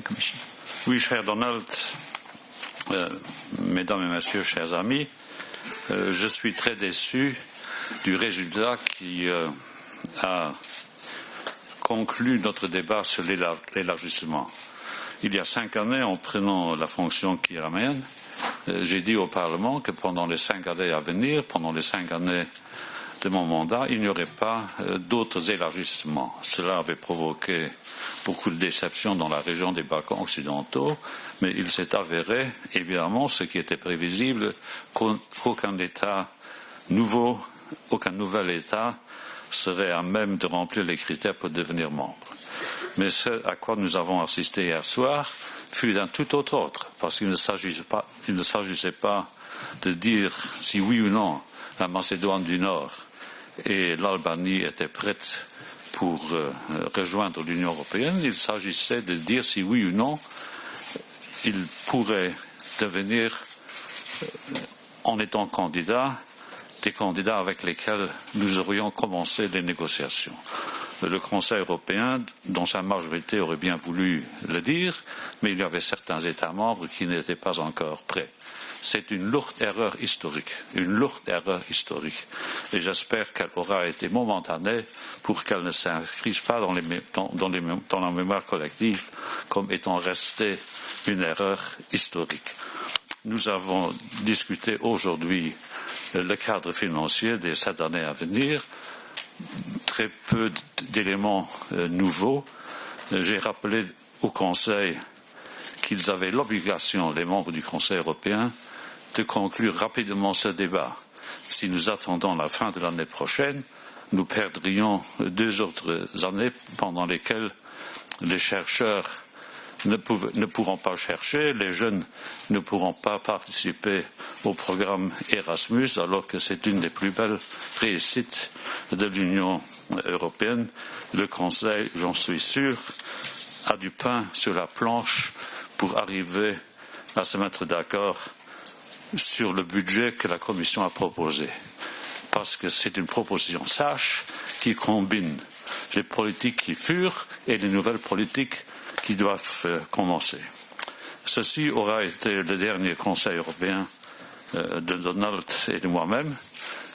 Commission. Oui, cher Donald, mesdames et messieurs, chers amis, je suis très déçu du résultat qui a conclu notre débat sur l'élargissement. Il y a 5 années, en prenant la fonction qui est la mienne, j'ai dit au Parlement que pendant les 5 années à venir, pendant les 5 années de mon mandat, il n'y aurait pas d'autres élargissements. Cela avait provoqué beaucoup de déception dans la région des Balkans occidentaux, mais il s'est avéré, évidemment, ce qui était prévisible, qu'aucun État nouveau, aucun nouvel État serait à même de remplir les critères pour devenir membre. Mais ce à quoi nous avons assisté hier soir fut d'un tout autre ordre, parce qu'il ne s'agissait pas de dire si oui ou non la Macédoine du Nord et l'Albanie étaient prêtes pour rejoindre l'Union européenne. Il s'agissait de dire si oui ou non ils pourraient devenir, en étant candidats, des candidats avec lesquels nous aurions commencé les négociations. Le Conseil européen, dans sa majorité, aurait bien voulu le dire, mais il y avait certains États membres qui n'étaient pas encore prêts. C'est une lourde erreur historique, et j'espère qu'elle aura été momentanée pour qu'elle ne s'inscrive pas dans la mémoire collective comme étant restée une erreur historique. Nous avons discuté aujourd'hui le cadre financier des 7 années à venir, très peu d'éléments nouveaux. J'ai rappelé au Conseil qu'ils avaient l'obligation, les membres du Conseil européen, de conclure rapidement ce débat. Si nous attendons la fin de l'année prochaine, nous perdrions 2 autres années pendant lesquelles les chercheurs ne pourront pas chercher, les jeunes ne pourront pas participer au programme Erasmus, alors que c'est une des plus belles réussites de l'Union européenne. Le Conseil, j'en suis sûr, a du pain sur la planche pour arriver à se mettre d'accord sur le budget que la Commission a proposé. Parce que c'est une proposition sage qui combine les politiques qui furent et les nouvelles politiques qui doivent commencer. Ceci aura été le dernier Conseil européen de Donald et de moi-même.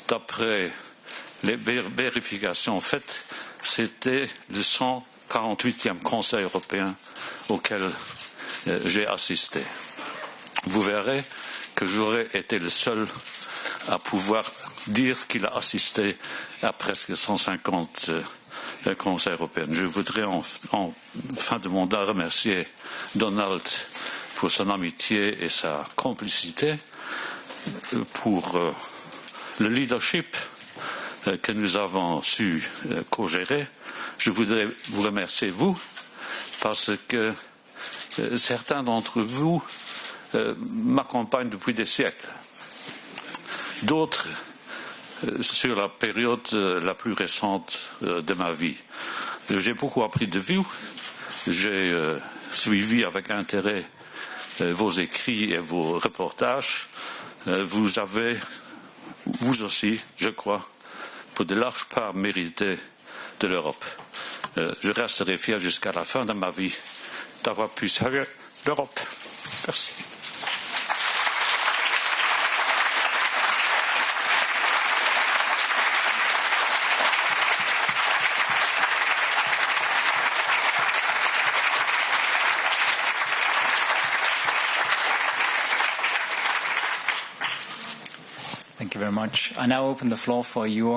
D'après les vérifications faites, c'était le 148e Conseil européen auquel j'ai assisté. Vous verrez que j'aurais été le seul à pouvoir dire qu'il a assisté à presque 150 Conseil européen. Je voudrais en fin de mandat remercier Donald pour son amitié et sa complicité, pour le leadership que nous avons su co-gérer. Je voudrais vous remercier, vous, parce que certains d'entre vous m'accompagnent depuis des siècles. D'autres sur la période la plus récente de ma vie. J'ai beaucoup appris de vous. J'ai suivi avec intérêt vos écrits et vos reportages. Vous avez, vous aussi, je crois, pour de larges parts mérité de l'Europe. Je resterai fier jusqu'à la fin de ma vie d'avoir pu servir l'Europe. Merci. Thank you very much. I now open the floor for your